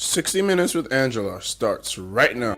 60 Minutes with Angela starts right now.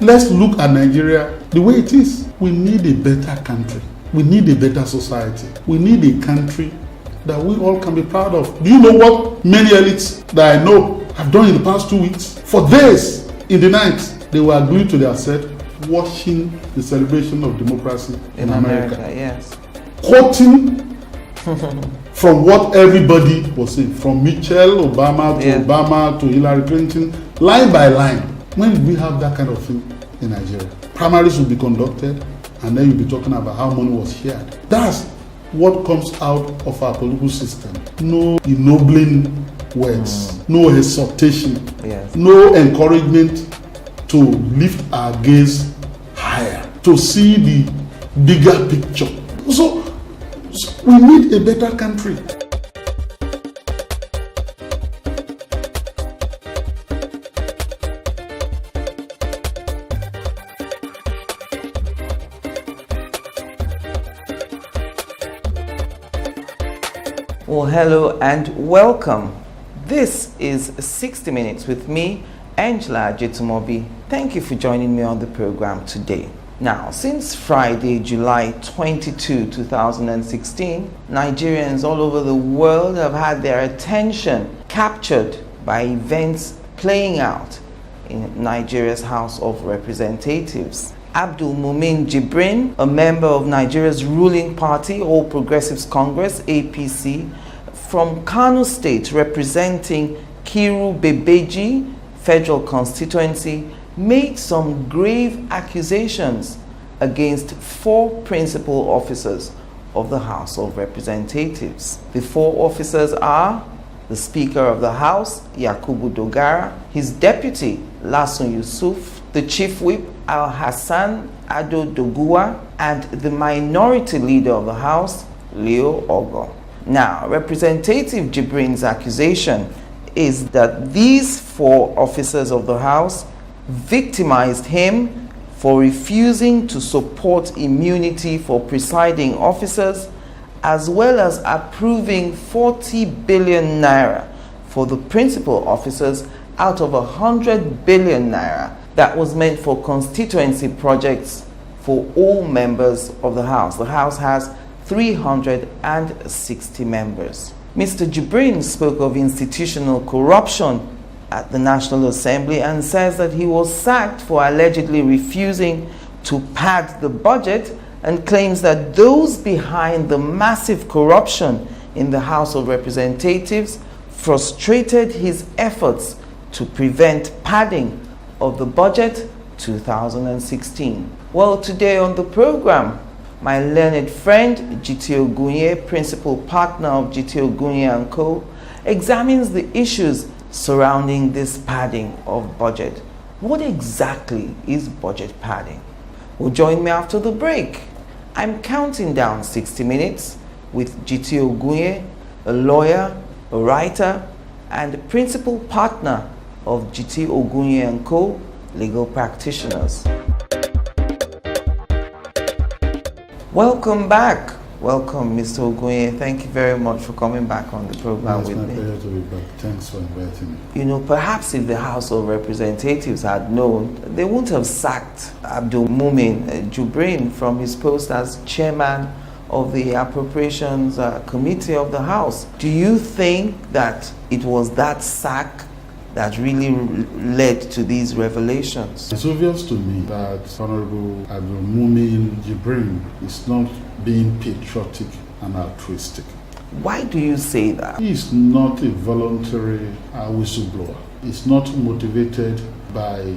Let's look at Nigeria the way it is. We need a better country. We need a better society. We need a country that we all can be proud of. Do you know what many elites that I know have done in the past 2 weeks? For days in the night, they were glued to their set watching the celebration of democracy in America. Yes. Quoting from what everybody was saying, from Michelle Obama to Obama to Hillary Clinton, line by line. When did we have that kind of thing in Nigeria? Primaries will be conducted, and then you'll be talking about how money was shared. That's what comes out of our political system. No ennobling words, no exhortation, no encouragement to lift our gaze higher, to see the bigger picture. So we need a better country. Well, hello and welcome. This is 60 Minutes with me, Angela Ajetunmobi. Thank you for joining me on the program today. Now, since Friday, July 22, 2016, Nigerians all over the world have had their attention captured by events playing out in Nigeria's House of Representatives. Abdul-Mumin Jibrin, a member of Nigeria's ruling party, All Progressives Congress, APC, from Kano State, representing Kiru Bebeji Federal Constituency, made some grave accusations against 4 principal officers of the House of Representatives. The 4 officers are the Speaker of the House, Yakubu Dogara, his deputy, Lasun Yusuf, the Chief Whip, Al-Hassan Ado Doguwa, and the Minority Leader of the House, Leo Ogo. Now, Representative Jibrin's accusation is that these 4 officers of the House victimized him for refusing to support immunity for presiding officers, as well as approving 40 billion naira for the principal officers out of 100 billion naira that was meant for constituency projects for all members of the House. The House has 360 members. Mr. Jibrin spoke of institutional corruption at the National Assembly and says that he was sacked for allegedly refusing to pad the budget, and claims that those behind the massive corruption in the House of Representatives frustrated his efforts to prevent padding of the budget 2016. Well, today on the program, my learned friend Jiti Ogunye, principal partner of Jiti Ogunye & Co., examines the issues surrounding this padding of budget. What exactly is budget padding? Well, join me after the break. I'm counting down 60 minutes with Jiti Ogunye, a lawyer, a writer, and principal partner of Jiti Ogunye & Co. legal practitioners. Welcome back. Welcome, Mr. Ogunye. Thank you very much for coming back on the program with me. It's my pleasure to be back. Thanks for inviting me. You know, perhaps if the House of Representatives had known, they wouldn't have sacked Abdul-Mumin Jibrin from his post as chairman of the Appropriations Committee of the House. Do you think that it was that sack that really led to these revelations? It's obvious to me that Honorable Abdul-Mumin Jibrin is not being patriotic and altruistic. Why do you say that? He is not a voluntary whistleblower. He's not motivated by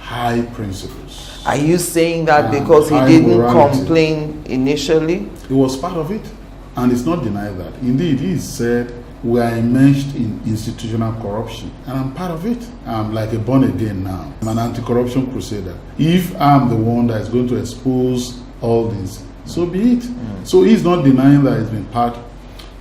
high principles. Are you saying that because he didn't complain initially? He was part of it, and it's not denied that. Indeed, he said, we are immersed in institutional corruption, and I'm part of it. I'm like a born again now. I'm an anti-corruption crusader. If I'm the one that is going to expose all this, so be it. So he's not denying that he's been part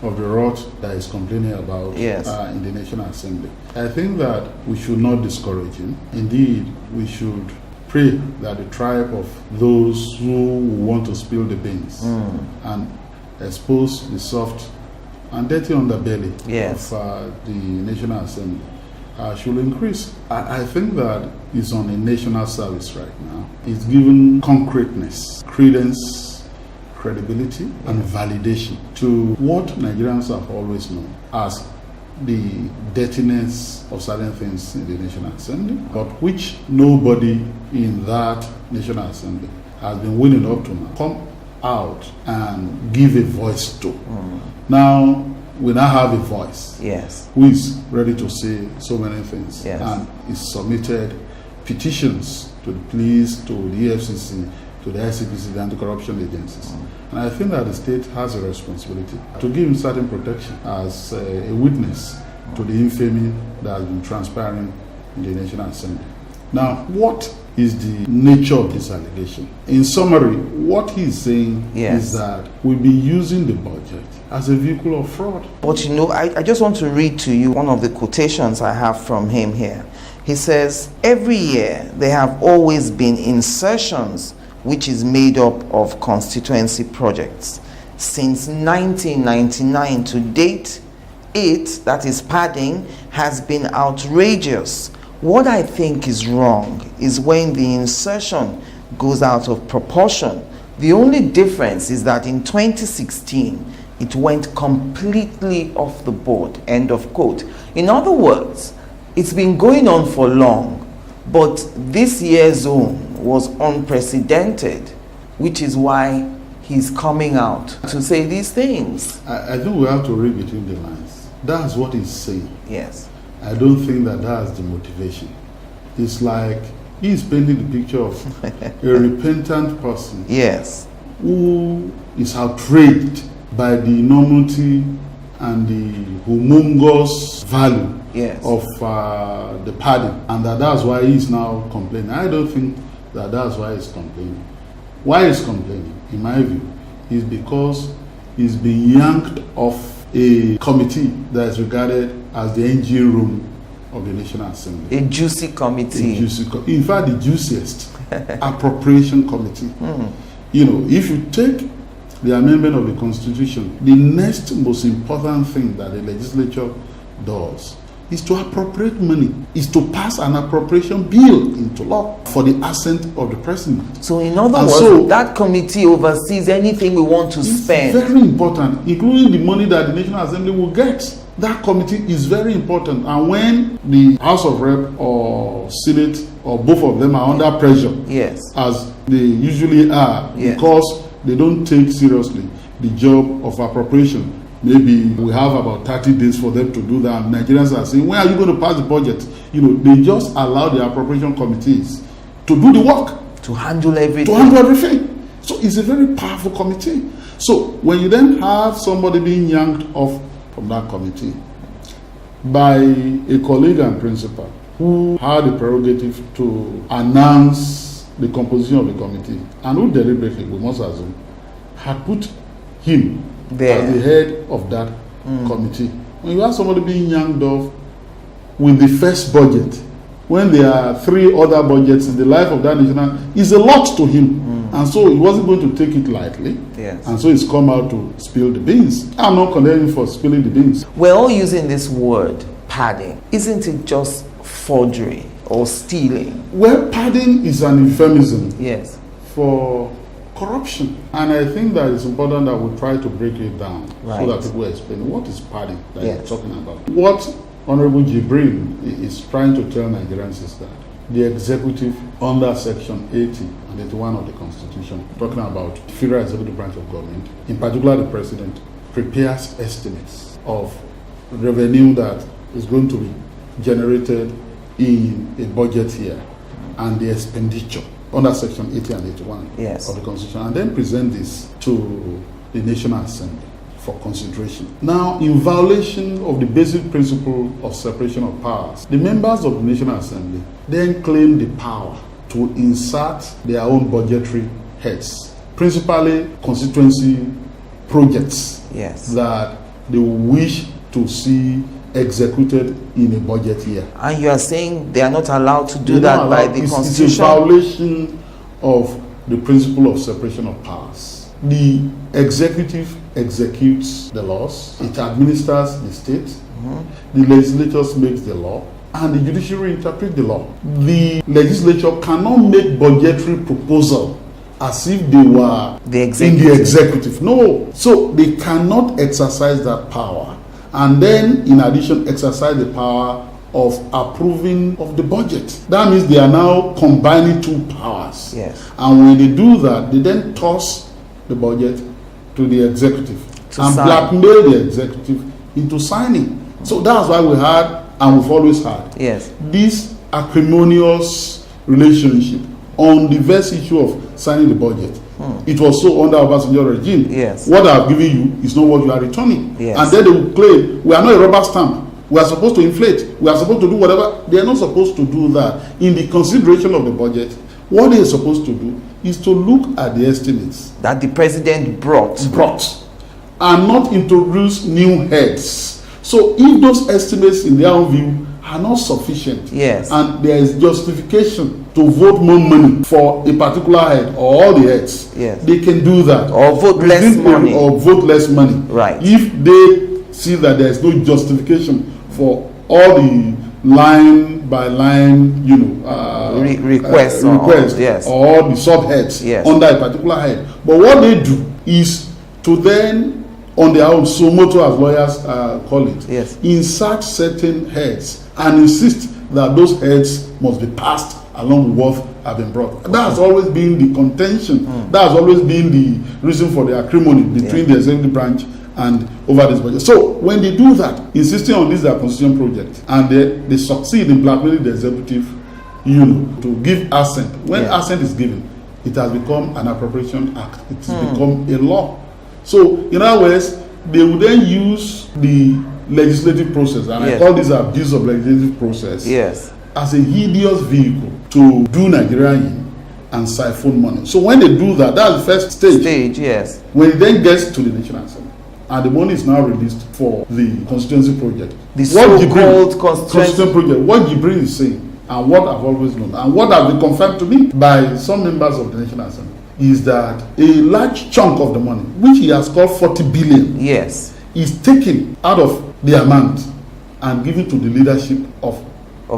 of the rot that he's complaining about in the National Assembly. I think that we should not discourage him. Indeed, we should pray that the tribe of those who want to spill the beans and expose the soft and dirty underbelly of the National Assembly should increase. I think that it's on a national service right now. It's given concreteness, credence, credibility, and validation to what Nigerians have always known as the dirtiness of certain things in the National Assembly, but which nobody in that National Assembly has been willing up to now come out and give a voice to. Now, we now have a voice who is ready to say so many things and is submitted petitions to the police, to the EFCC, to the ICPC, the anti-corruption agencies. And I think that the state has a responsibility to give him certain protection as a witness to the infamy that has been transpiring in the National Assembly. Now, what is the nature of this allegation? In summary, what he's saying is that we've been using the budget as a vehicle of fraud. But you know, I just want to read to you one of the quotations I have from him here. He says, every year there have always been insertions which is made up of constituency projects. Since 1999 to date, that is padding, has been outrageous. What I think is wrong is when the insertion goes out of proportion. The only difference is that in 2016, it went completely off the board, end of quote. In other words, it's been going on for long, but this year's own was unprecedented, which is why he's coming out to say these things. I think we have to read between the lines. That's what he's saying. Yes. I don't think that that's the motivation. It's like he's painting the picture of a repentant person who is outraged by the enormity and the humongous value of the pardon, and that's why he's now complaining. I don't think that's why he's complaining. Why he's complaining, in my view, is because he's been yanked off a committee that is regarded as the engine room of the National Assembly. A juicy committee. In fact, the juiciest appropriation committee. You know, if you take the amendment of the Constitution, the next most important thing that the legislature does is to appropriate money, is to pass an appropriation bill into law for the assent of the president. So in other words, that committee oversees anything we want to spend. It's very important, including the money that the National Assembly will get. That committee is very important, and when the House of Rep or Senate or both of them are under pressure, as they usually are, because they don't take seriously the job of appropriation. Maybe we have about 30 days for them to do that. Nigerians are saying, when are you going to pass the budget? You know, they just allow the appropriation committees to do the work. To handle everything. So it's a very powerful committee. So when you then have somebody being yanked off from that committee by a colleague and principal who had the prerogative to announce the composition of the committee, and who deliberately, we must assume, had put him as the head of that committee. When you have somebody being yanked off with the first budget, when there are 3 other budgets in the life of that nation, is a lot to him. And so he wasn't going to take it lightly. And so he's come out to spill the beans. I'm not condemning him for spilling the beans. We're all using this word, padding. Isn't it just forgery or stealing? Well, padding is an euphemism for corruption, and I think that it's important that we try to break it down so that people explain what is padding that you're talking about. What Honorable Jibrin is trying to tell Nigerians is that the executive, under Section 80 and 81 of the Constitution, talking about the federal executive branch of government, in particular the president, prepares estimates of revenue that is going to be generated in a budget year and the expenditure under Section 80 and 81 of the Constitution, and then present this to the National Assembly for consideration. Now, in violation of the basic principle of separation of powers, the members of the National Assembly then claim the power to insert their own budgetary heads, principally constituency projects that they wish to see executed in a budget year. And you are saying they are not allowed to do that by the Constitution? It's a violation of the principle of separation of powers. The executive executes the laws, it administers the state, the legislature makes the law, and the judiciary interprets the law. The legislature cannot make budgetary proposal as if they were in the executive. No. So they cannot exercise that power. And then, in addition, exercise the power of approving of the budget. That means they are now combining two powers. And when they do that, they then toss the budget to the executive and blackmail the executive into signing. So that's why we had, and we've always had, this acrimonious relationship on the vast issue of signing the budget. It was so under Obasanjo regime. What I've given you is not what you are returning. And then they will claim, we are not a rubber stamp. We are supposed to inflate. We are supposed to do whatever. They are not supposed to do that. In the consideration of the budget, what they are supposed to do is to look at the estimates that the president brought and not introduce new heads. So if those estimates in their own view are not sufficient, and there is justification to vote more money for a particular head or all the heads, they can do that. Or vote less money. Or vote less money. If they see that there is no justification for all the line by line, requests or the subheads under a particular head. But what they do is to then, on their own, so moto as lawyers call it, insert certain heads and insist that those heads must be passed along with what have been brought. That has always been the contention. That has always been the reason for the acrimony between the executive branch and over this budget. So when they do that, insisting on this their constitution project, and they succeed in blackmailing the executive, to give assent. When assent is given, it has become an appropriation act. It has become a law. So in other words, they will then use the legislative process, and I call this abuse of legislative process, as a hideous vehicle to do Nigeria in and siphon money. So when they do that, that's the first stage. When it then gets to the National Assembly, and the money is now released for the constituency project. The so-called constituency project. What Jibrin is saying, and what I've always known, and what has been confirmed to me by some members of the National Assembly, is that a large chunk of the money, which he has called 40 billion, is taken out of the amount and given to the leadership of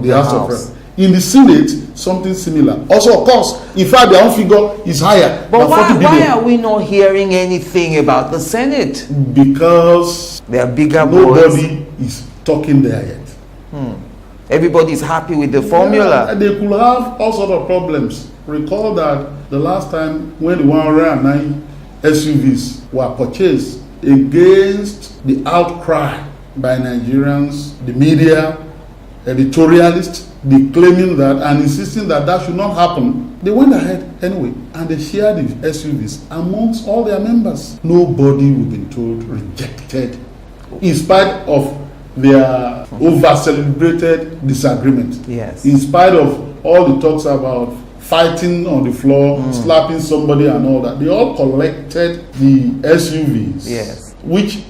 the House of Reps. In the Senate, something similar also occurs. In fact, their own figure is higher. But why are we not hearing anything about the Senate? Because they are bigger nobody is talking there yet. Everybody is happy with the formula. They could have all sorts of problems. Recall that the last time when the 109 SUVs were purchased against the outcry by Nigerians, the media, editorialists, they claiming that and insisting that that should not happen, they went ahead anyway and they shared the SUVs amongst all their members. Nobody, we've been told, rejected, in spite of their over-celebrated disagreement. In spite of all the talks about fighting on the floor, slapping somebody and all that, they all collected the SUVs, which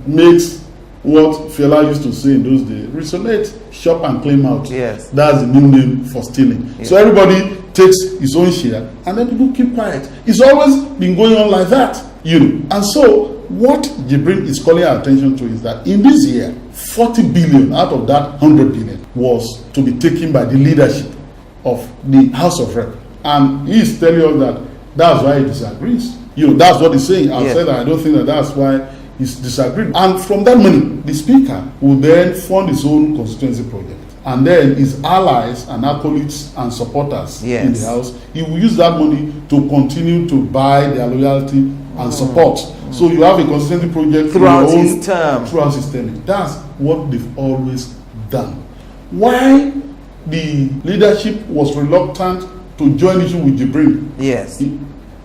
makes what Fela used to say in those days, resonate, shop and claim out. That's the new name for stealing. So everybody takes his own share and then people keep quiet. It's always been going on like that, And so what Jibrin is calling our attention to is that in this year, 40 billion out of that 100 billion was to be taken by the leadership of the House of Reps. And he is telling us that that's why he disagrees. That's what he's saying. I've said that I don't think that that's why he's disagreed. And from that money, the Speaker will then fund his own constituency project. And then his allies and acolytes and supporters in the House, he will use that money to continue to buy their loyalty and support So you have a consistency project throughout his term. Throughout his term. That's what they've always done. Why the leadership was reluctant to join issue with Jibrin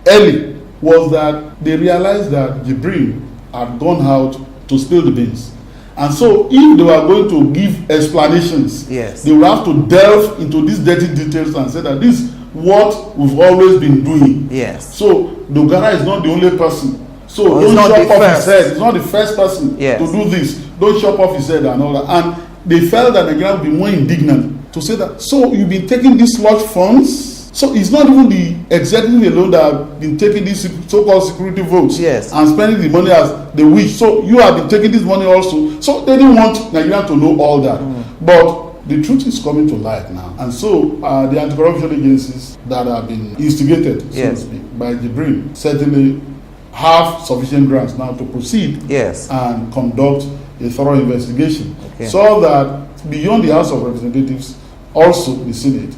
early was that they realized that Jibrin had gone out to spill the beans. And so if they were going to give explanations, they would have to delve into these dirty details and say that this is what we've always been doing. So Dogara is not the only person. So don't chop off his head. He's not the first person to do this. Don't chop off his head and all that. And they felt that the ground would be more indignant to say that, so you've been taking these large funds. So it's not even the executive alone that have been taking these so-called security votes and spending the money as they wish. So you have been taking this money also. So they didn't want Nigeria to know all that. But the truth is coming to light now. And so the anti-corruption agencies that have been instigated, so to speak, by Jibrin certainly have sufficient grounds now to proceed and conduct a thorough investigation. So that beyond the House of Representatives, also the Senate,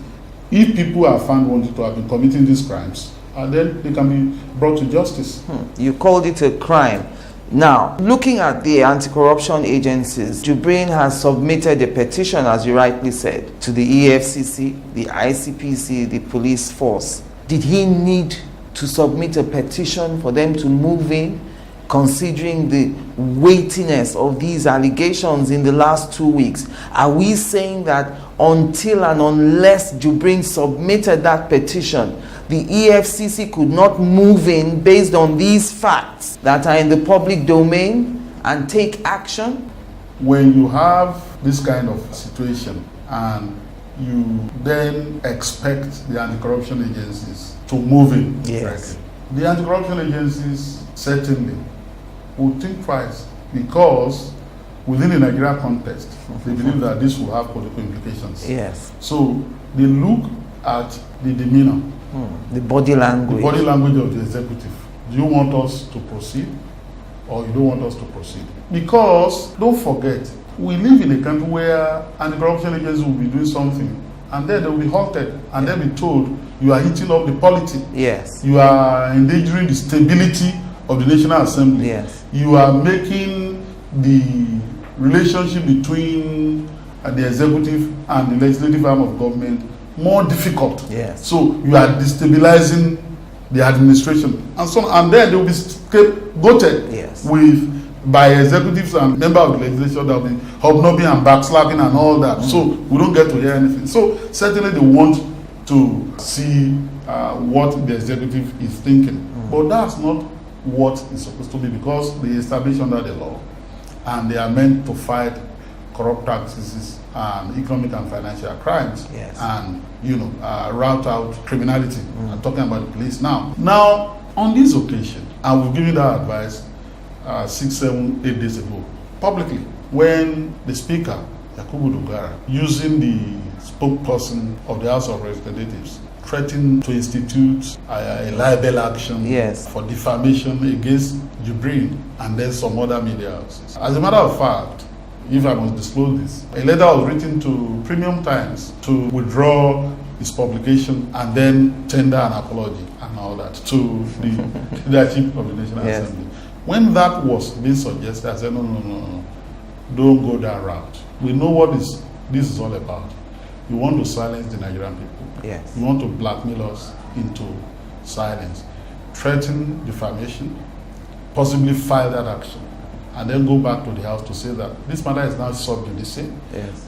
if people are found wanting to have been committing these crimes, then they can be brought to justice. You called it a crime. Now, looking at the anti-corruption agencies, Jibrin has submitted a petition, as you rightly said, to the EFCC, the ICPC, the police force. Did he need to submit a petition for them to move in, considering the weightiness of these allegations in the last 2 weeks? Are we saying that until and unless Jibrin submitted that petition, the EFCC could not move in based on these facts that are in the public domain and take action? When you have this kind of situation and you then expect the anti-corruption agencies to move in, the anti-corruption agencies certainly would think twice, because within the Nigeria context, they believe that this will have political implications. So they look at the demeanor, the body language. The body language of the executive. Do you want us to proceed or you don't want us to proceed? Because don't forget, we live in a country where anti-corruption agencies will be doing something and then they will be halted and then be told you are eating up the polity. You are endangering the stability of the National Assembly. You are making the relationship between the executive and the legislative arm of government more difficult. So you are destabilizing the administration and so on, and then they will be scapegoated with by executives and members of the legislature that will be hobnobbing and backslapping and all that. So we don't get to hear anything. So certainly they want to see what the executive is thinking, but that's not what it's supposed to be, because they established under the law and they are meant to fight corrupt practices and economic and financial crimes and rout out criminality. I'm talking about the police now. Now, on this occasion, I will give you that advice 6, 7, 8 days ago, publicly, when the Speaker, Dogara, using the spokesperson of the House of Representatives, threatened to institute a libel action for defamation against Jibrin and then some other media houses. As a matter of fact, if I must disclose this, a letter was written to Premium Times to withdraw its publication and then tender an apology and all that to the leadership of the National Assembly. When that was being suggested, I said, no, don't go that route. We know what this is all about. You want to silence the Nigerian people. You want to blackmail us into silence, threaten defamation, possibly file that action, and then go back to the House to say that this matter is now sub judice.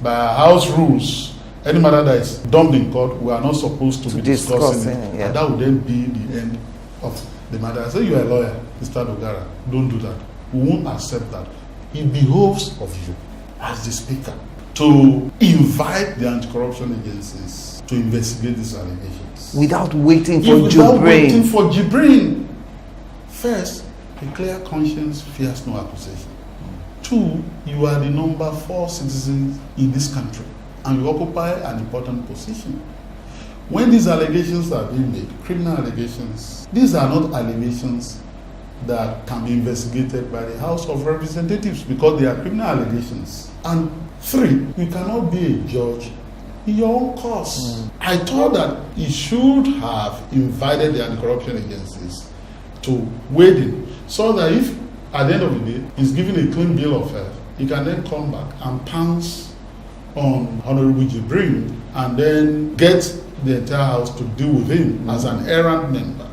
By our House rules, any matter that is dumped in court, we are not supposed to be discussing it. And that would then be the end of the matter. I say, you are a lawyer, Mr. Dogara, don't do that. We won't accept that. It behoves of you, as the Speaker, to invite the anti-corruption agencies to investigate these allegations. Without waiting for Jibrin. Without waiting for Jibrin. First, a clear conscience fears no accusation. 2, you are the number 4 citizen in this country and you occupy an important position. When these allegations are being made, criminal allegations, these are not allegations that can be investigated by the House of Representatives because they are criminal allegations. And 3, you cannot be a judge in your own cause. I thought that he should have invited the anti-corruption agencies to wade in, so that if at the end of the day he's given a clean bill of health, he can then come back and pounce on Honorable Jibrin and then get the entire house to deal with him as an errant member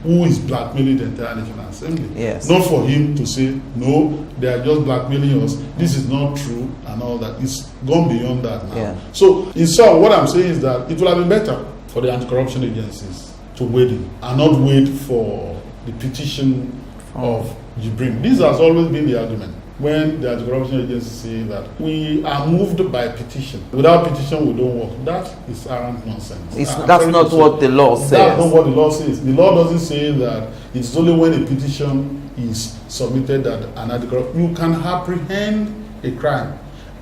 who is blackmailing the entire National Assembly. Yes. Not for him to say, no, they are just blackmailing us, this is not true and all that. It's gone beyond that now. Yeah. So in short, what I'm saying is that it would have been better for the anti-corruption agencies to wait in and not wait for the petition of Jibrin. This has always been the argument when the anti-corruption agencies say that we are moved by petition. Without petition, we don't work. That is arrant nonsense. That's not what the law says. That's not what the law says. The law doesn't say that it's only when a petition is submitted that an anti-corruption, you can apprehend a crime.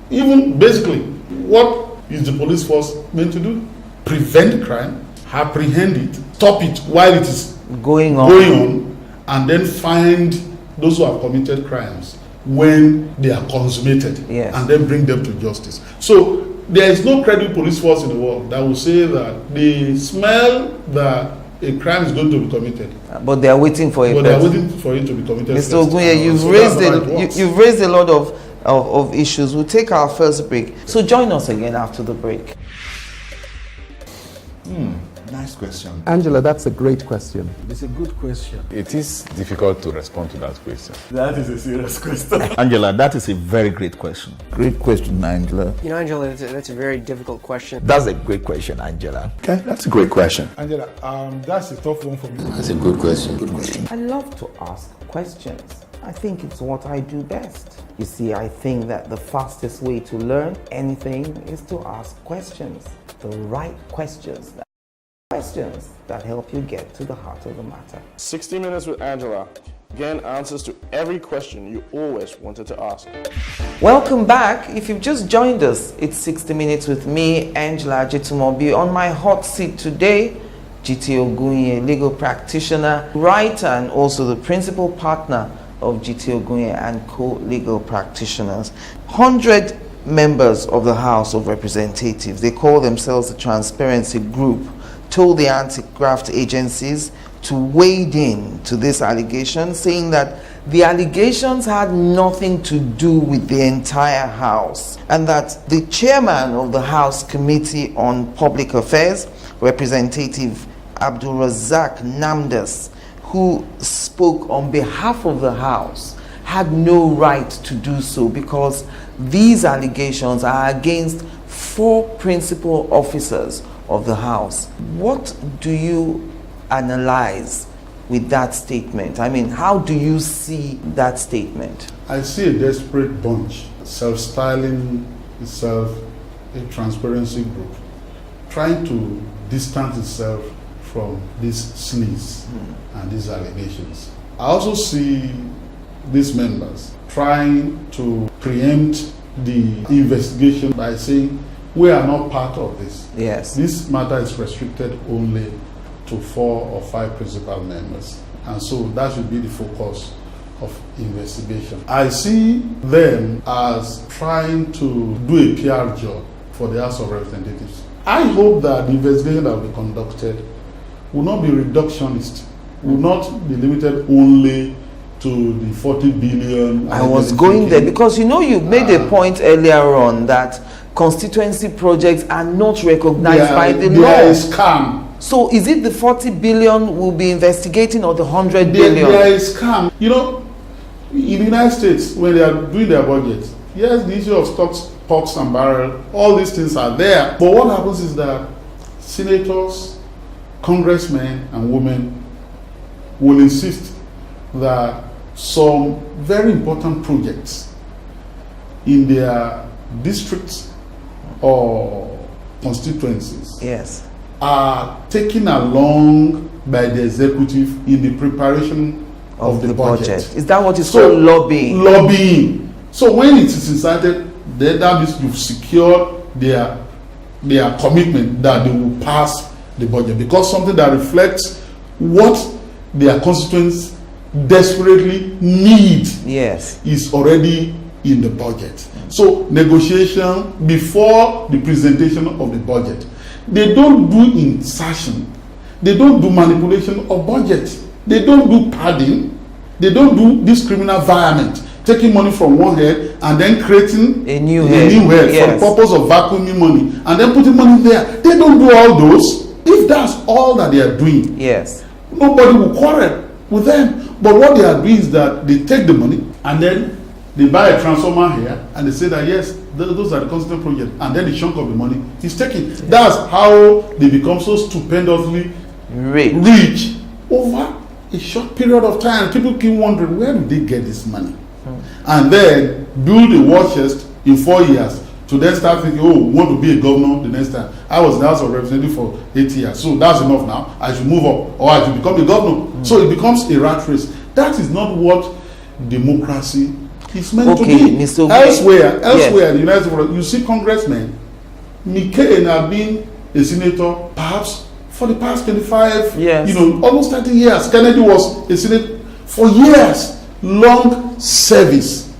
Even basically, what is the police force meant to do? Prevent crime, apprehend it, stop it while it is going on, and then find those who have committed crimes when they are consummated, yes, and then bring them to justice. So there is no credible police force in the world that will say that they smell that a crime is going to be committed, but they are waiting for it. But they are waiting for it to be committed. Mr. Ogunye, you've raised a lot of issues. We'll take our first break. So join us again after the break. Nice question. Angela, that's a great question. It's a good question. It is difficult to respond to that question. That is a serious question. Angela, that is a very great question. Great question, Angela. You know, Angela, that's a very difficult question. That's a great question, Angela. Okay, that's a great question. Angela, that's a tough one for me. That's a good question. Good question. I love to ask questions. I think it's what I do best. You see, I think that the fastest way to learn anything is to ask questions. The right questions that help you get to the heart of the matter. 60 Minutes with Angela. Again, answers to every question you always wanted to ask. Welcome back. If you've just joined us, it's 60 Minutes with me, Angela Ajetunmobi. On my hot seat today, Jiti Ogunye, legal practitioner, writer, and also the principal partner of Jiti Ogunye and co-legal practitioners. 100 members of the House of Representatives, they call themselves the Transparency Group, told the anti-graft agencies to wade in to this allegation, saying that the allegations had nothing to do with the entire House, and that the chairman of the House Committee on Public Affairs, Representative Abdulrazak Namdas, who spoke on behalf of the House, had no right to do so because these allegations are against 4 principal officers of the House. What do you analyze with that statement? I mean, how do you see that statement? I see a desperate bunch, self-styling itself a transparency group, trying to distance itself from these sleaze and these allegations. I also see these members trying to preempt the investigation by saying, we are not part of this. Yes. This matter is restricted only to 4 or 5 principal members. And so that should be the focus of investigation. I see them as trying to do a PR job for the House of Representatives. I hope that the investigation that will be conducted will not be reductionist, will not be limited only to the 40 billion. I was going there because you made a point earlier on that constituency projects are not recognized by the law. There is scam. So is it the 40 billion we'll be investigating or the 100 billion? There is scam. In the United States, when they are doing their budget, yes, the issue of stocks, porks and barrel, all these things are there. But what happens is that senators, congressmen and women will insist that some very important projects in their districts or constituencies, yes, are taken along by the executive in the preparation of the budget. Is that what is called lobbying? Lobbying. So when it is incited, then that means you've secured their commitment that they will pass the budget, because something that reflects what their constituents desperately need, yes, is already in the budget. So negotiation before the presentation of the budget. They don't do insertion. They don't do manipulation of budget. They don't do padding. They don't do this criminal violence, taking money from one head and then creating a new head for the purpose of vacuuming money and then putting money there. They don't do all those. If that's all that they are doing, yes, nobody will quarrel with them. But what they are doing is that they take the money and then they buy a transformer here and they say that yes, those are the constant projects, and then the chunk of the money is taken. Yes. That's how they become so stupendously rich over a short period of time. People keep wondering, where do they get this money? And then build a war chest in 4 years to then start thinking, oh, we want to be a governor the next time. I was in the House of Representatives for 8 years, so that's enough now. I should move up or I should become a governor. So it becomes a rat race. That is not what democracy is meant to be. Mr. Elsewhere, in the United States, you see congressmen, McCain have been a senator perhaps for the past 25, almost 30 years. Kennedy was a senator for years. Long service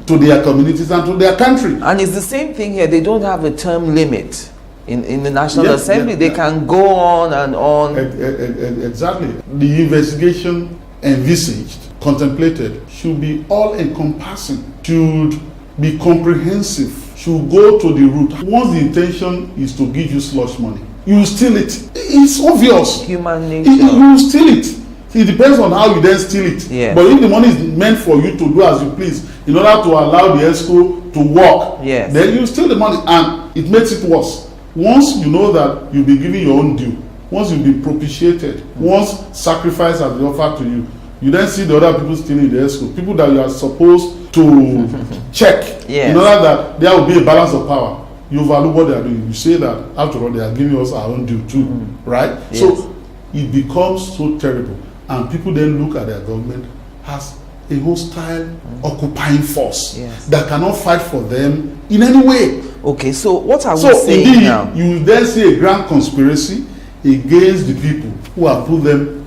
to their communities and to their country. And it's the same thing here. They don't have a term limit in the National Assembly. They can go on and on. Exactly. The investigation envisaged, contemplated, should be all-encompassing, should be comprehensive, should go to the root. Once the intention is to give you slush money, you steal it. It's obvious. Human nature. You steal it. It depends on how you then steal it. Yeah. But if the money is meant for you to do as you please, in order to allow the ESCO to work, yes, then you steal the money, and it makes it worse. Once you know that you'll be giving your own due, once you'll be propitiated, once sacrifice has been offered to you, you then see the other people stealing the ESCO, people that you are supposed to check, yes, in order that there will be a balance of power. You value what they are doing. You say that, after all, they are giving us our own due too, right? Yes. So it becomes so terrible. And people then look at their government as a hostile, occupying force that cannot fight for them in any way. Okay, so what are we saying indeed, now? You then see a grand conspiracy against the people who have put them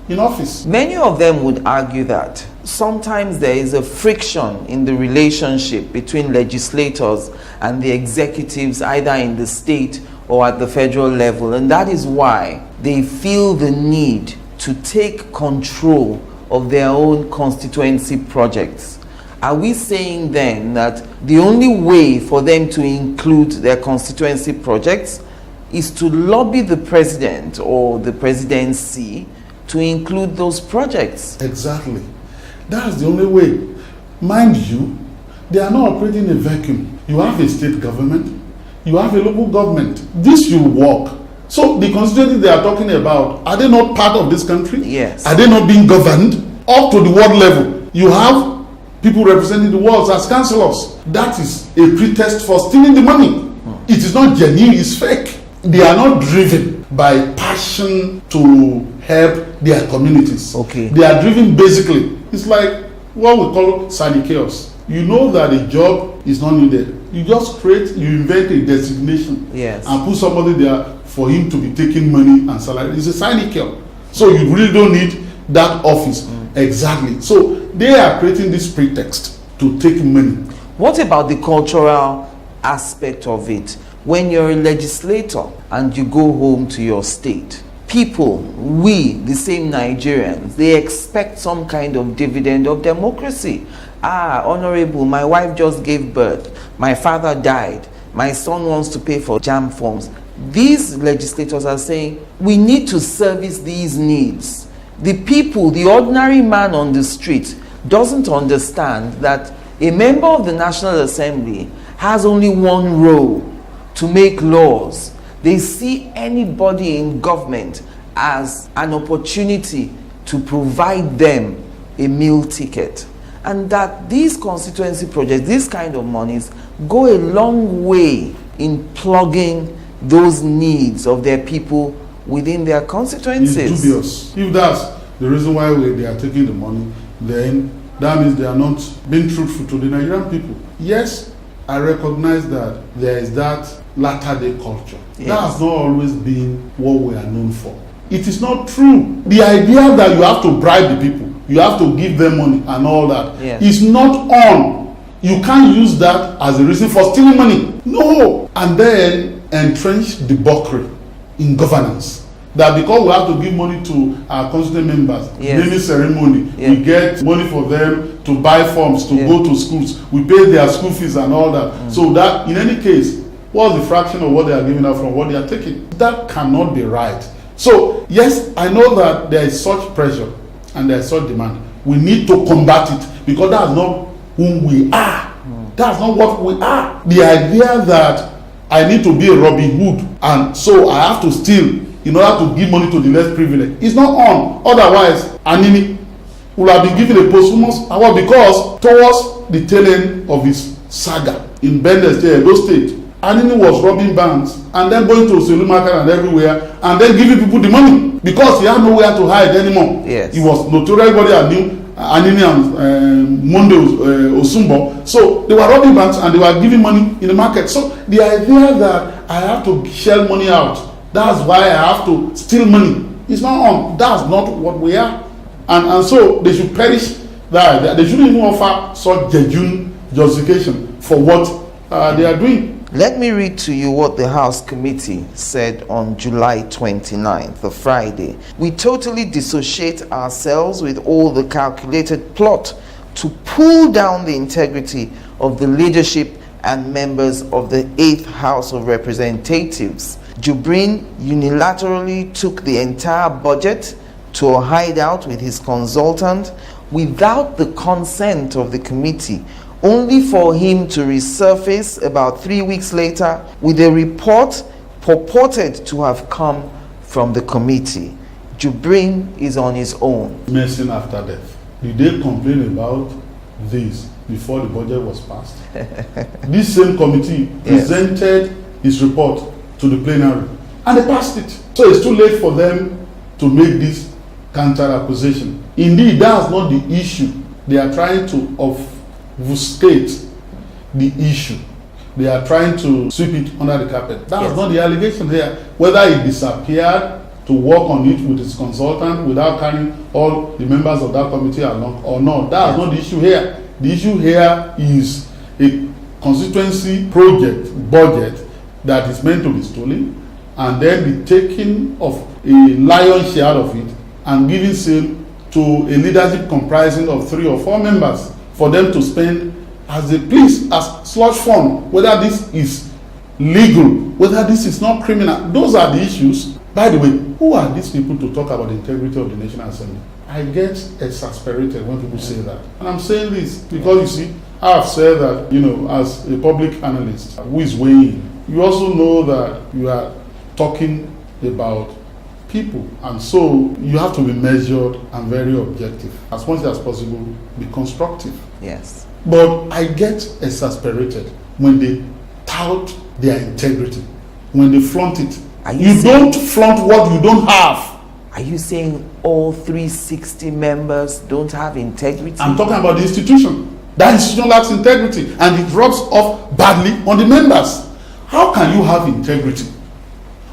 in office. Many of them would argue that sometimes there is a friction in the relationship between legislators and the executives, either in the state or at the federal level, and that is why they feel the need to take control of their own constituency projects. Are we saying then that the only way for them to include their constituency projects is to lobby the president or the presidency to include those projects? Exactly. That's the only way. Mind you, they are not operating in a vacuum. You have a state government, you have a local government. This will work. So the constituencies they are talking about, are they not part of this country? Yes. Are they not being governed up to the world level? You have people representing the world as councillors. That is a pretext for stealing the money. It is not genuine, it's fake. They are not driven by passion to help their communities. Okay. They are driven basically, it's like what we call sandy chaos. You know that a job is not needed. You just you invent a designation, and put somebody there for him to be taking money and salary. It's a sinecure. So you really don't need that office. Exactly. So they are creating this pretext to take money. What about the cultural aspect of it? When you're a legislator and you go home to your state, people, we, the same Nigerians, they expect some kind of dividend of democracy. Honorable, my wife just gave birth. My father died. My son wants to pay for JAM forms. These legislators are saying, we need to service these needs. The people, the ordinary man on the street, doesn't understand that a member of the National Assembly has only one role: to make laws. They see anybody in government as an opportunity to provide them a meal ticket. And that these constituency projects, these kind of monies, go a long way in plugging those needs of their people within their constituencies. It's dubious. If that's the reason why they are taking the money, then that means they are not being truthful to the Nigerian people. Yes, I recognize that there is that latter-day culture. Yes. That has not always been what we are known for. It is not true. The idea that you have to bribe the people, you have to give them money and all that, is not on. You can't use that as a reason for stealing money. No. And then entrench debauchery in governance. that because we have to give money to our constituent members, Yes. naming ceremony, Yeah. we get money for them to buy forms, to go to schools, we pay their school fees and all that. So that, in any case, what's the fraction of what they are giving out from what they are taking? That cannot be right. So, yes, I know that there is such pressure and there is such demand. We need to combat it because that's not who we are. That's not what we are. The idea that I need to be a Robin Hood and so I have to steal in order to give money to the less privileged is not on. Otherwise, Anini will have been given a posthumous award because towards the tail end of his saga in Bendel State, Edo State, Anini was robbing banks and then going to Selu Market and everywhere and then giving people the money because he had nowhere to hide anymore. Yes. He was notorious, everybody knew Anini and Monde Osumbo. So they were robbing banks and they were giving money in the market. So the idea that I have to shell money out, that's why I have to steal money, it's not on. That's not what we are. And so they should perish that. They shouldn't even offer such genuine justification for what they are doing. Let me read to you what the House Committee said on July 29th, the Friday. We totally dissociate ourselves with all the calculated plot to pull down the integrity of the leadership and members of the 8th House of Representatives. Jibrin unilaterally took the entire budget to a hideout with his consultant without the consent of the committee, only for him to resurface about 3 weeks later with a report purported to have come from the committee. Jibrin is on his own. Medicine after death. Did they complain about this before the budget was passed? This same committee presented his report to the plenary and they passed it. So it's too late for them to make this counter accusation. Indeed, that's not the issue. They are trying to obfuscate the issue. They are trying to sweep it under the carpet. That's not the allegation here. Whether he disappeared to work on it with his consultant without carrying all the members of that committee along or not, that's not the issue here. The issue here is a constituency project budget that is meant to be stolen and then the taking of a lion's share of it and giving sale to a leadership comprising of 3 or 4 members for them to spend as they please, as slush fund, whether this is legal, whether this is not criminal. Those are the issues. By the way, who are these people to talk about the integrity of the National Assembly? I get exasperated when people say that. And I'm saying this because you see, I've said that, as a public analyst who is weighing, you also know that you are talking about people, and so you have to be measured and very objective. As much as possible, be constructive. Yes. But I get exasperated when they tout their integrity, when they flaunt it. You don't flaunt what you don't have. Are you saying all 360 members don't have integrity? I'm talking about the institution. That institution lacks integrity and it rubs off badly on the members. How can you have integrity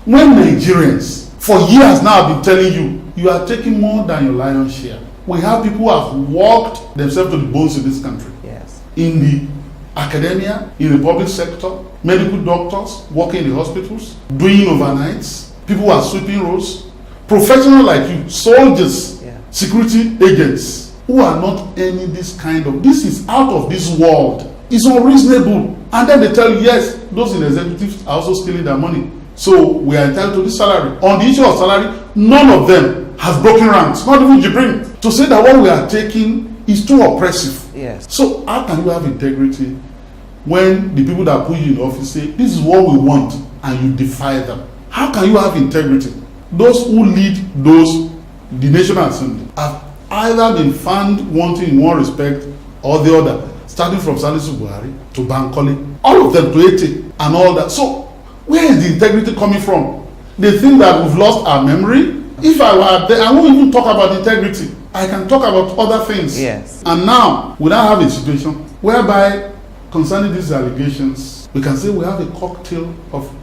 when Nigerians for years now have been telling you, you are taking more than your lion's share? We have people who have worked themselves to the bones in this country. Yes. In the academia, in the public sector, medical doctors working in the hospitals, doing overnights, people who are sweeping roads, professionals like you, soldiers, security agents, who are not earning this is out of this world. It's unreasonable. And then they tell you, yes, those in the executives are also stealing their money. So we are entitled to this salary. On the issue of salary, none of them has broken ranks, not even Jibrin. To say that what we are taking is too oppressive. Yes. So how can you have integrity when the people that put you in office say, this is what we want, and you defy them? How can you have integrity? Those who lead the National Assembly have either been found wanting in one respect or the other, starting from Salisu Buhari to Bankole, all of them to Ete and all that. So where is the integrity coming from? They think that we've lost our memory. If I were there, I won't even talk about integrity. I can talk about other things. Yes. And now, we now have a situation whereby, concerning these allegations, we can say we have a cocktail of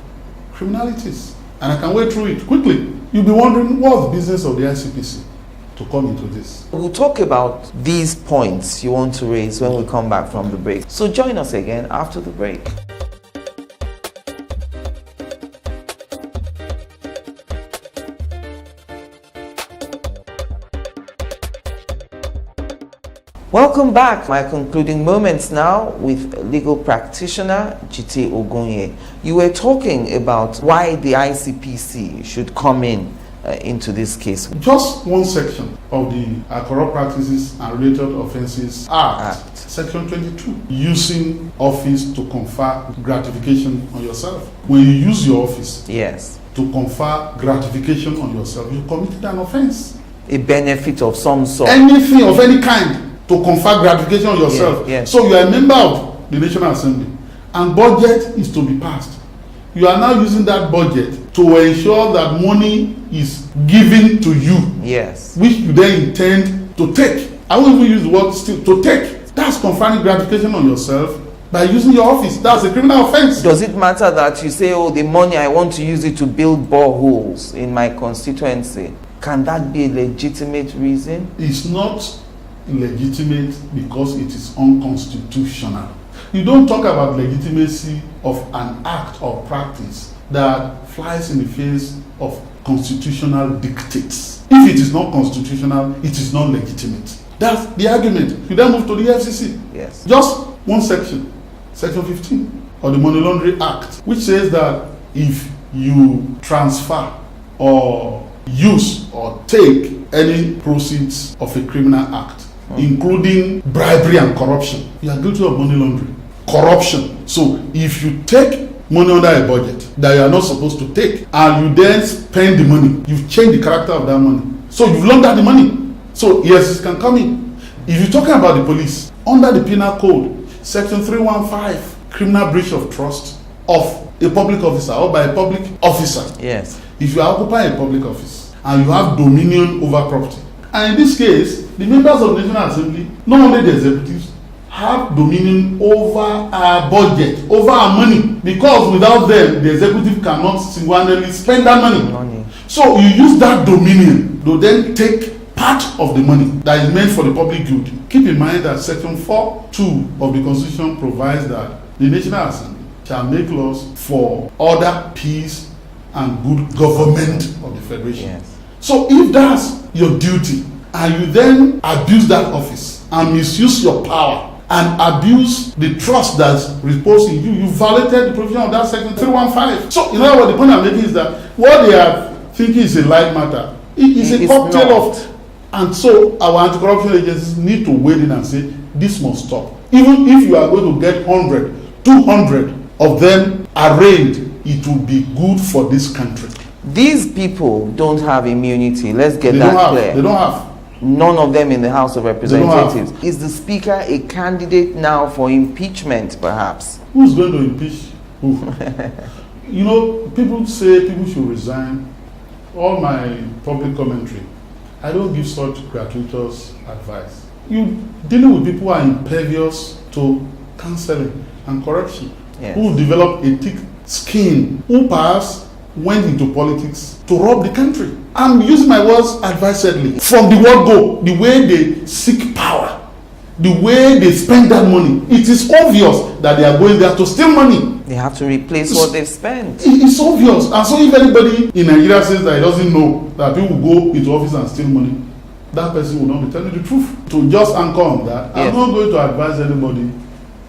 criminalities. And I can wade through it quickly. You'll be wondering, what's the business of the ICPC to come into this? We'll talk about these points you want to raise when we come back from the break. So join us again after the break. Welcome back. My concluding moments now with legal practitioner Jiti Ogunye. You were talking about why the ICPC should come into this case. Just one section of the Corrupt Practices and Related Offences Act, Section 22, using office to confer gratification on yourself. When you use your office to confer gratification on yourself, you committed an offense. A benefit of some sort. Anything of any kind to confer gratification on yourself. So you are a member of the National Assembly and budget is to be passed. You are now using that budget to ensure that money is given to you, which you then intend to take. I won't even use the word still, to take. That's conferring gratification on yourself by using your office. That's a criminal offense. Does it matter that you say, oh, the money, I want to use it to build boreholes in my constituency? Can that be a legitimate reason? It's not legitimate because it is unconstitutional. You don't talk about legitimacy of an act or practice that flies in the face of constitutional dictates. If it is not constitutional, it is not legitimate. That's the argument. You then move to the FCC. Just one section, Section 15 of the Money Laundering Act, which says that if you transfer or use or take any proceeds of a criminal act, including bribery and corruption, you are guilty of money laundering. Corruption. So if you take money under a budget that you are not supposed to take and you then spend the money, you've changed the character of that money. So you've laundered the money. So yes, it can come in. If you're talking about the police, under the Penal Code, Section 315, criminal breach of trust of a public officer or by a public officer. If you are occupying a public office and you have dominion over property, and in this case, the members of the National Assembly, not only the executives, have dominion over our budget, over our money, because without them, the executive cannot single-handedly spend that money. So you use that dominion to then take part of the money that is meant for the public good. Keep in mind that Section 4(2) of the Constitution provides that the National Assembly shall make laws for order, peace, and good government of the Federation. So if that's your duty, and you then abuse that office and misuse your power and abuse the trust that's reposed in you, you violated the provision of that Section 315. So, in other words, the point I'm making is that what they are thinking is a light matter. It is a cocktail of, and so our anti-corruption agencies need to wade in and say, this must stop. Even if you are going to get 100, 200 of them arraigned, it will be good for this country. These people don't have immunity. Let's get that clear. They don't have. None of them in the House of Representatives. Is the Speaker a candidate now for impeachment, perhaps? Who's going to impeach who? You know, people say people should resign. All my public commentary, I don't give such gratuitous advice. You dealing with people who are impervious to counseling and correction, who develop a thick skin, who perhaps went into politics to rob the country. I'm using my words advisedly. From the word go, the way they seek power, the way they spend that money, it is obvious that they are going there to steal money. They have to replace what they've spent. It's obvious. And so if anybody in Nigeria says that he doesn't know that people go into office and steal money, that person will not be telling the truth. To just anchor on that, I'm not going to advise anybody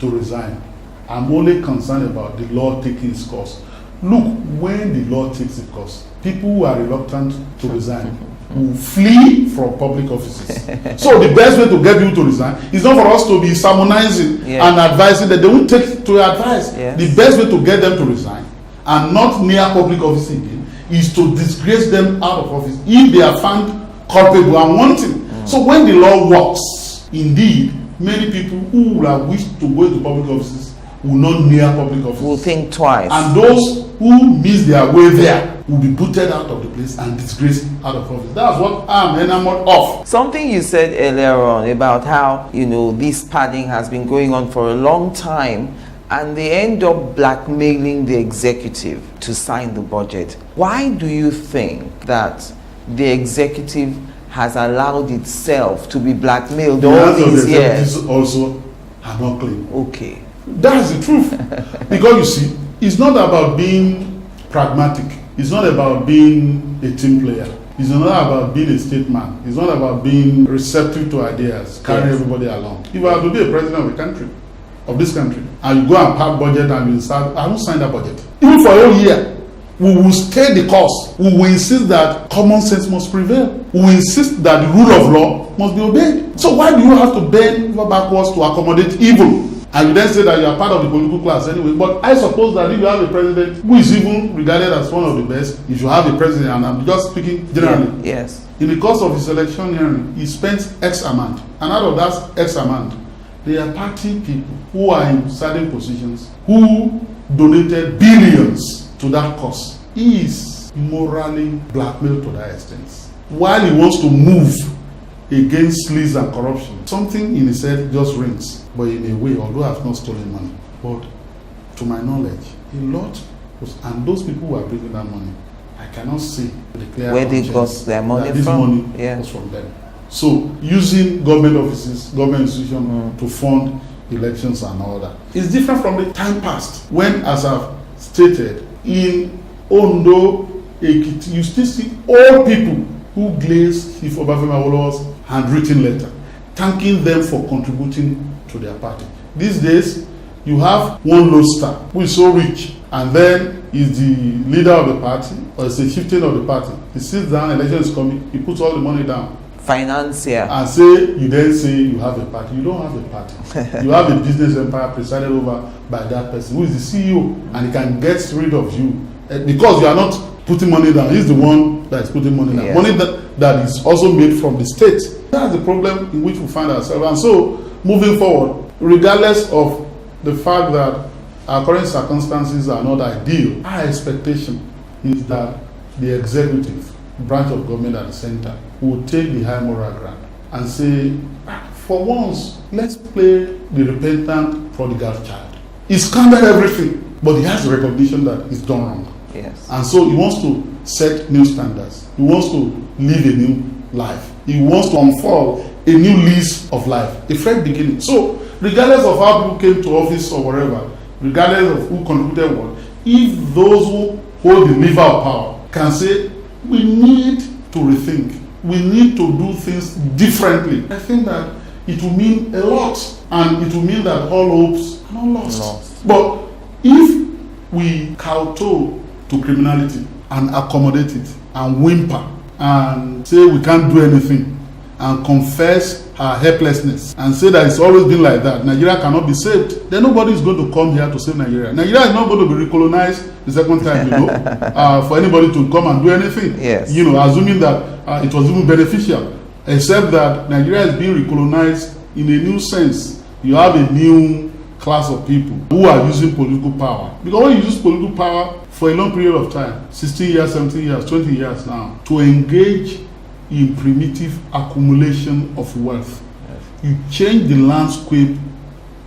to resign. I'm only concerned about the law taking its course. Look, when the law takes its course, people who are reluctant to resign will flee from public offices. So the best way to get people to resign is not for us to be sermonizing and advising that they won't take to advice. The best way to get them to resign and not near public office again is to disgrace them out of office if they are found culpable and wanting. So when the law works, indeed, many people who would have wished to go into public offices will not near public office. Will think twice. And those who miss their way there will be booted out of the place and disgraced out of office. That's what I'm enamored of. Something you said earlier on about how, you know, this padding has been going on for a long time and they end up blackmailing the executive to sign the budget. Why do you think that the executive has allowed itself to be blackmailed all these years? Also are not clean. Okay. That's the truth. Because you see, it's not about being pragmatic. It's not about being a team player. It's not about being a statesman. It's not about being receptive to ideas, carry everybody along. If I were to be a president of the country, of this country, and you go and pack budget and you start, I won't sign that budget. Even for a whole year, we will stay the course. We will insist that common sense must prevail. We will insist that the rule of law must be obeyed. So why do you have to bend backwards to accommodate evil? And you then say that you are part of the political class anyway. But I suppose that if you have a president who is even regarded as one of the best, if you have a president, and I'm just speaking generally. Yes. In the course of his election hearing, he spent X amount. And out of that X amount, there are party people who are in certain positions who donated billions to that cause. He is morally blackmailed to that extent. While he wants to move against sleaze and corruption, something in his head just rings. But in a way, although I have not stolen money, but to my knowledge, a lot was, and those people who are bringing that money, I cannot say with a clear where they got their money that this from. money was from them. So using government offices, government institutions to fund elections and all that. It's different from the time past when, as I've stated, in Ondo, Ekiti, you still see all people who glazed Chief Obafemi Awolowo's handwritten letter, thanking them for contributing to their party. These days, you have one lodestar who is so rich, and then is the leader of the party, or is the chieftain of the party. He sits down, election is coming, he puts all the money down. Financier. And you then say you have a party. You don't have a party. You have a business empire presided over by that person who is the CEO, and he can get rid of you because you are not putting money down. He's the one that is putting money down. Yes. Money that is also made from the state. That's the problem in which we find ourselves. And so, moving forward, regardless of the fact that our current circumstances are not ideal, our expectation is that the executive branch of government at the center will take the high moral ground and say, for once, let's play the repentant prodigal child. He's squandered everything, but he has the recognition that he's done wrong. Yes. And so he wants to set new standards. He wants to live a new life. He wants to unfold a new lease of life, a fresh beginning. So, regardless of how people came to office or whatever, regardless of who contributed what, if those who hold the lever of power can say, we need to rethink, we need to do things differently, I think that it will mean a lot, and it will mean that all hopes are not lost. But if we kowtow to criminality and accommodate it and whimper and say we can't do anything and confess our helplessness and say that it's always been like that, Nigeria cannot be saved, then nobody is going to come here to save Nigeria. Nigeria is not going to be recolonized the second time, for anybody to come and do anything. Yes. Assuming that it was even beneficial, except that Nigeria is being recolonized in a new sense. You have a new class of people who are using political power. Because when you use political power for a long period of time, 16 years, 17 years, 20 years now, to engage in primitive accumulation of wealth, you change the landscape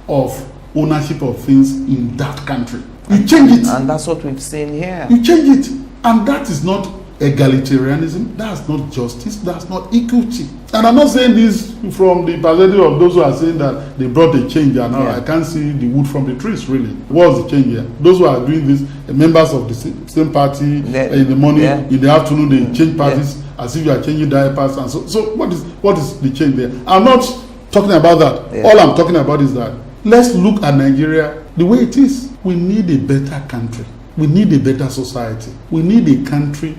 of ownership of things in that country. You change it. And that's what we've seen here. You change it. And that is not egalitarianism, that's not justice, that's not equity. And I'm not saying this from the perspective of those who are saying that they brought a change and now I can't see the wood from the trees, really. What's the change here? Those who are doing this, members of the same party, in the morning, in the afternoon, they change parties as if you are changing diapers. And so what is the change there? I'm not talking about that. All I'm talking about is that let's look at Nigeria the way it is. We need a better country. We need a better society. We need a country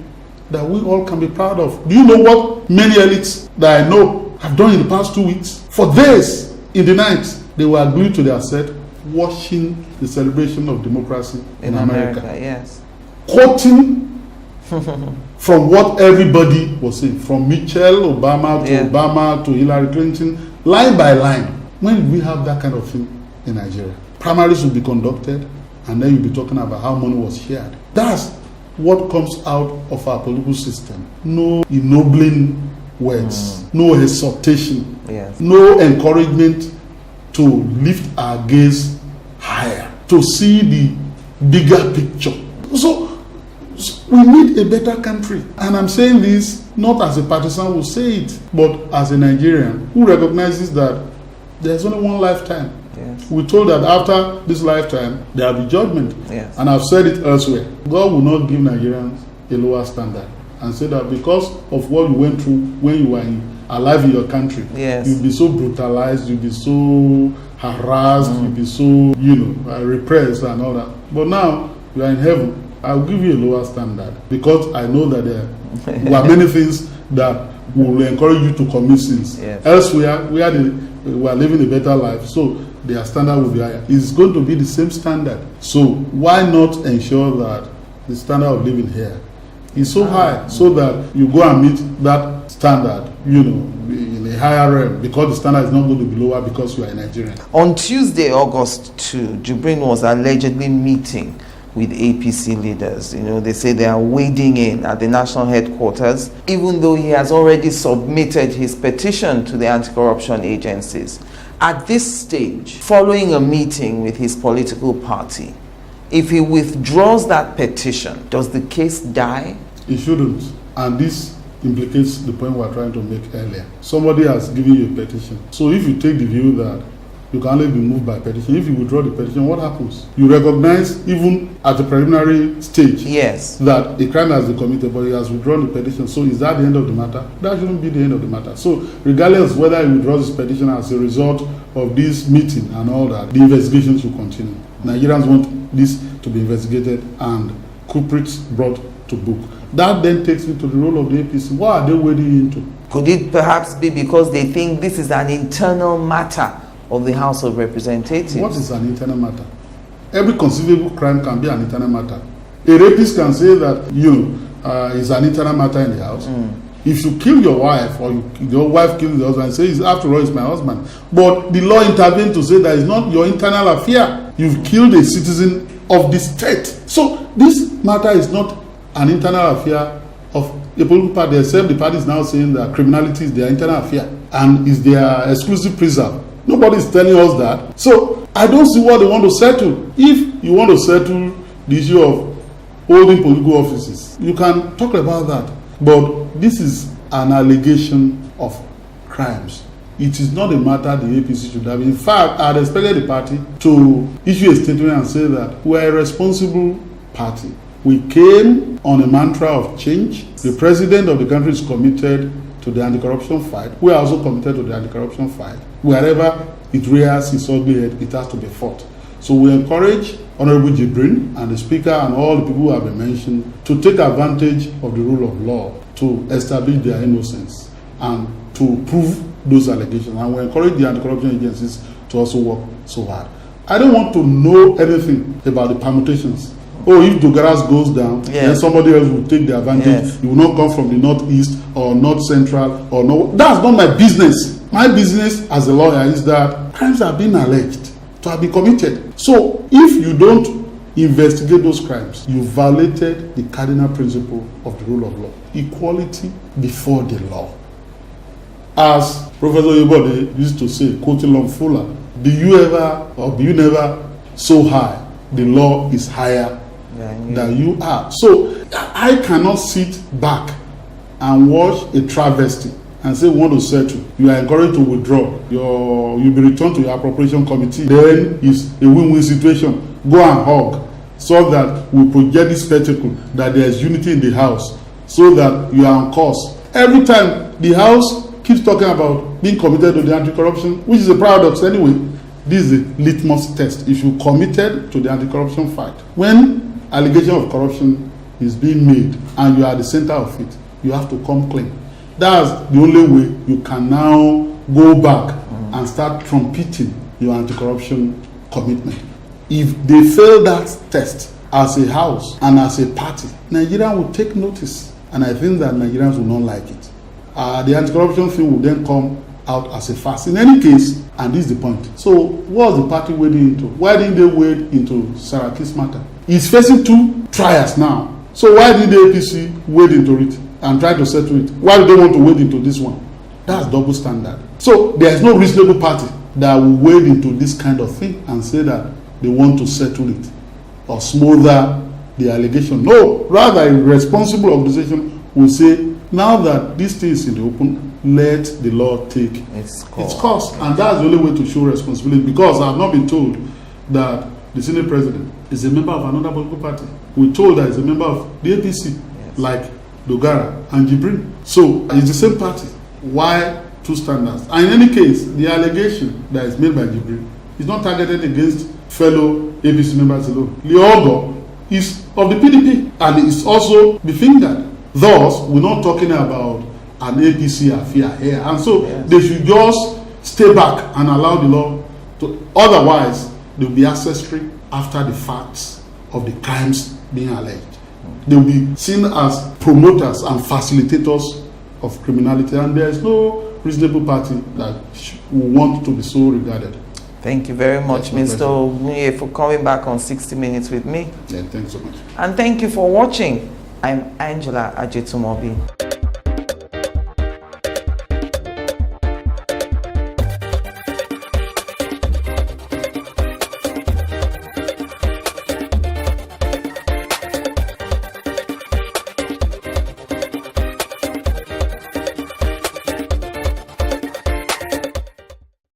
that we all can be proud of. Do you know what many elites that I know have done in the past 2 weeks? For days, in the night, they were glued to their set, watching the celebration of democracy in America. Yes. Quoting from what everybody was saying, from Michelle Obama to Obama to Hillary Clinton, line by line. When did we have that kind of thing in Nigeria? Primaries will be conducted, and then you'll be talking about how money was shared. That's what comes out of our political system. No ennobling words, no exhortation, no encouragement to lift our gaze higher, to see the bigger picture. So we need a better country. And I'm saying this not as a partisan will say it, but as a Nigerian who recognizes that there's only one lifetime. We're told that after this lifetime, there will be judgment. And I've said it elsewhere. God will not give Nigerians a lower standard. and say that because of what you went through when you were alive in your country, yes, you'll be so brutalized, you'll be so harassed, you'll be so, repressed and all that. But now you are in heaven. I'll give you a lower standard because I know that there were many things that will encourage you to commit sins. Yes. Elsewhere, we are living a better life, so their standard will be higher. It's going to be the same standard. So why not ensure that the standard of living here is so high so that you go and meet that standard, in a higher realm, because the standard is not going to be lower because you are a Nigerian. On Tuesday, August 2, Jibrin was allegedly meeting with APC leaders. They say they are wading in at the national headquarters, even though he has already submitted his petition to the anti-corruption agencies. At this stage, following a meeting with his political party, if he withdraws that petition, does the case die? It shouldn't. And this implicates the point we were trying to make earlier. Somebody has given you a petition. So if you take the view that you can only be moved by petition, if you withdraw the petition, what happens? You recognize, even at the preliminary stage, yes, that a crime has been committed, but he has withdrawn the petition. So is that the end of the matter? That shouldn't be the end of the matter. So regardless whether he withdraws his petition as a result of this meeting and all that, the investigation should continue. Nigerians want this to be investigated and culprits brought to book. That then takes me to the role of the APC. What are they wading into? Could it perhaps be because they think this is an internal matter of the House of Representatives? What is an internal matter? Every conceivable crime can be an internal matter. A rapist can say that, it's an internal matter in the house. If you kill your wife, or your wife kills your husband, say, after all, it's my husband. But the law intervened to say that it's not your internal affair. You've killed a citizen of the state. So this matter is not an internal affair of a political party, except the party is now saying that criminality is their internal affair and is their exclusive preserve. Nobody is telling us that. So I don't see what they want to settle. If you want to settle the issue of holding political offices, you can talk about that. But this is an allegation of crimes. It is not a matter the APC should have. In fact, I had expected the party to issue a statement and say that we are a responsible party. We came on a mantra of change. The president of the country is committed to the anti-corruption fight. We are also committed to the anti-corruption fight. Wherever it rears its ugly head, it has to be fought. So we encourage Honorable Jibrin and the Speaker and all the people who have been mentioned to take advantage of the rule of law to establish their innocence and to prove those allegations. And we encourage the anti-corruption agencies to also work so hard. I don't want to know anything about the permutations. Oh, if Dogara goes down, then somebody else will take the advantage. Yes. It will not come from the northeast or north central or no. That's not my business. My business as a lawyer is that crimes are being alleged to have been committed. So if you don't investigate those crimes, you violated the cardinal principle of the rule of law: equality before the law. As Professor Yebode used to say, quoting Longfuller, do you ever or do you never so high the law is higher than you are? So I cannot sit back and watch a travesty and say we want to settle. You are encouraged to withdraw. You'll be returned to your appropriation committee. Then it's a win-win situation. Go and hug so that we project this spectacle that there is unity in the house so that you are on course. Every time the house keeps talking about being committed to the anti-corruption, which is a paradox anyway, this is a litmus test. If you committed to the anti-corruption fight, when allegation of corruption is being made and you are at the center of it, you have to come clean. That's the only way you can now go back and start trumpeting your anti-corruption commitment. If they fail that test as a house and as a party, Nigeria will take notice, and I think that Nigerians will not like it. The anti-corruption thing will then come out as a farce. In any case, and this is the point. So what's the party wading into? Why didn't they wade into Saraki's matter? He's facing two trials now. So why did the APC wade into it and try to settle it? Why do they want to wade into this one? That's double standard. So there is no reasonable party that will wade into this kind of thing and say that they want to settle it or smother the allegation. No, rather a responsible organization will say, now that this thing is in the open, let the law take its course. And that's the only way to show responsibility, because I have not been told that the Senate President is a member of another political party. We're told that he's a member of the APC, like Dogara, and Jibrin. So it's the same party. Why two standards? And in any case, the allegation that is made by Jibrin is not targeted against fellow APC members alone. Leogo is of the PDP and is also befingered. Thus, we're not talking about an APC affair here. And so they should just stay back and allow the law to, otherwise they'll be accessory after the facts of the crimes being alleged. They'll be seen as promoters and facilitators of criminality, and there is no reasonable party that will want to be so regarded. Thank you very much, Mr. Ogunye, for coming back on 60 Minutes with me. Yeah, thanks so much. And thank you for watching. I'm Angela Ajetunmobi.